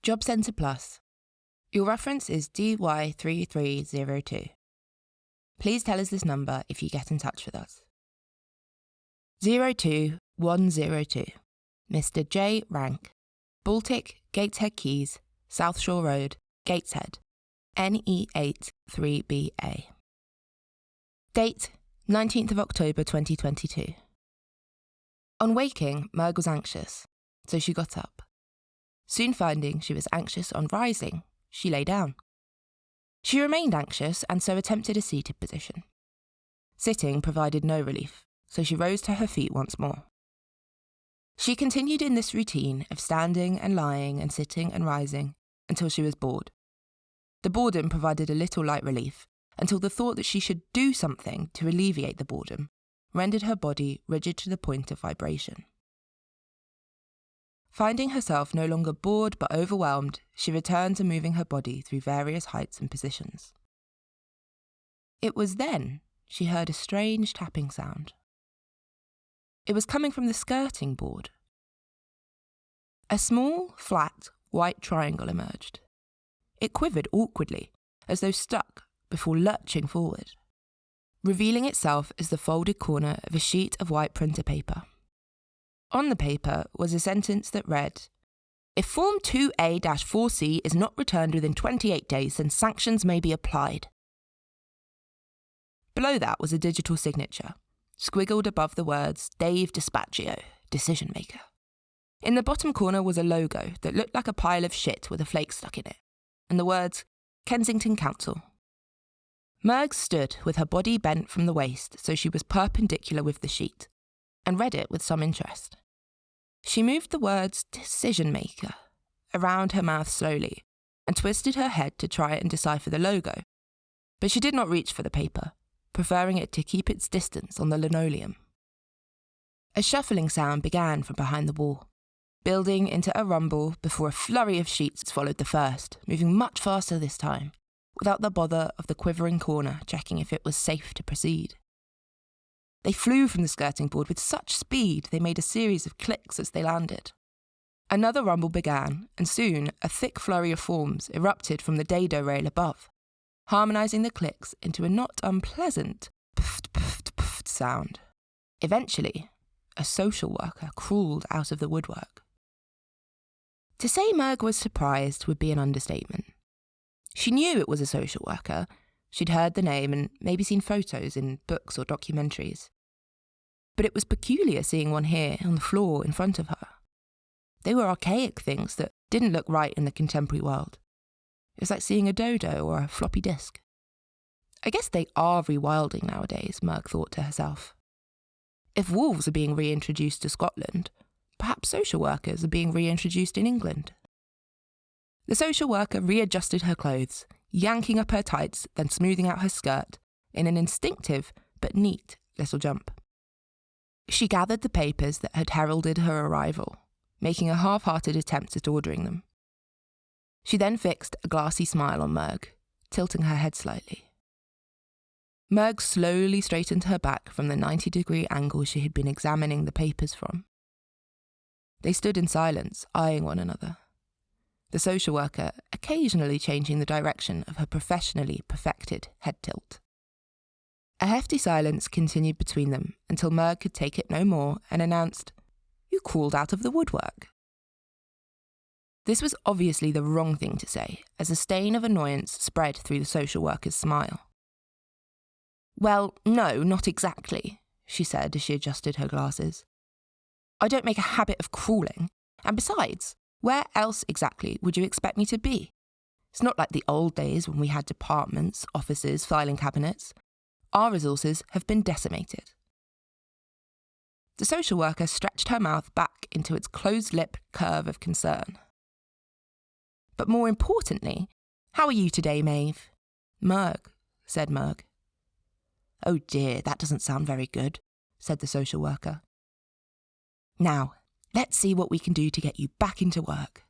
Job Centre Plus. Your reference is DY3302. Please tell us this number if you get in touch with us. 02102. Mr. J. Rank, Baltic, Gateshead Quays, South Shore Road, Gateshead, NE8 3BA. Date, 19th of October 2022. On waking, Merg was anxious, so she got up. Soon finding she was anxious on rising, she lay down. She remained anxious and so attempted a seated position. Sitting provided no relief, so she rose to her feet once more. She continued in this routine of standing and lying and sitting and rising until she was bored. The boredom provided a little light relief until the thought that she should do something to alleviate the boredom rendered her body rigid to the point of vibration. Finding herself no longer bored but overwhelmed, she returned to moving her body through various heights and positions. It was then she heard a strange tapping sound. It was coming from the skirting board. A small, flat, white triangle emerged. It quivered awkwardly, as though stuck, before lurching forward, revealing itself as the folded corner of a sheet of white printer paper. On the paper was a sentence that read, "If Form 2A-4C is not returned within 28 days, then sanctions may be applied." Below that was a digital signature, squiggled above the words Dave Dispaccio, decision maker. In the bottom corner was a logo that looked like a pile of shit with a flake stuck in it, and the words Kensington Council. Merg stood with her body bent from the waist so she was perpendicular with the sheet, and read it with some interest. She moved the words decision maker around her mouth slowly and twisted her head to try and decipher the logo, but she did not reach for the paper, preferring it to keep its distance on the linoleum. A shuffling sound began from behind the wall, building into a rumble before a flurry of sheets followed the first, moving much faster this time, without the bother of the quivering corner checking if it was safe to proceed. They flew from the skirting board with such speed they made a series of clicks as they landed. Another rumble began, and soon a thick flurry of forms erupted from the dado rail above, harmonising the clicks into a not unpleasant puffed sound. Eventually, a social worker crawled out of the woodwork. To say Merg was surprised would be an understatement. She knew it was a social worker. She'd heard the name and maybe seen photos in books or documentaries. But it was peculiar seeing one here on the floor in front of her. They were archaic things that didn't look right in the contemporary world. It was like seeing a dodo or a floppy disk. I guess they are rewilding nowadays, Merg thought to herself. If wolves are being reintroduced to Scotland, perhaps social workers are being reintroduced in England. The social worker readjusted her clothes, yanking up her tights, then smoothing out her skirt in an instinctive but neat little jump. She gathered the papers that had heralded her arrival, making a half-hearted attempt at ordering them. She then fixed a glassy smile on Merg, tilting her head slightly. Merg slowly straightened her back from the 90-degree angle she had been examining the papers from. They stood in silence, eyeing one another, the social worker occasionally changing the direction of her professionally perfected head tilt. A hefty silence continued between them until Merg could take it no more and announced, "You crawled out of the woodwork." This was obviously the wrong thing to say, as a stain of annoyance spread through the social worker's smile. "Well, no, not exactly," she said as she adjusted her glasses. "I don't make a habit of crawling, and besides, where else exactly would you expect me to be? It's not like the old days when we had departments, offices, filing cabinets. Our resources have been decimated." The social worker stretched her mouth back into its closed-lip curve of concern. "But more importantly, how are you today, Maeve?" "Merg," said Merg. "Oh dear, that doesn't sound very good," said the social worker. "Now, let's see what we can do to get you back into work."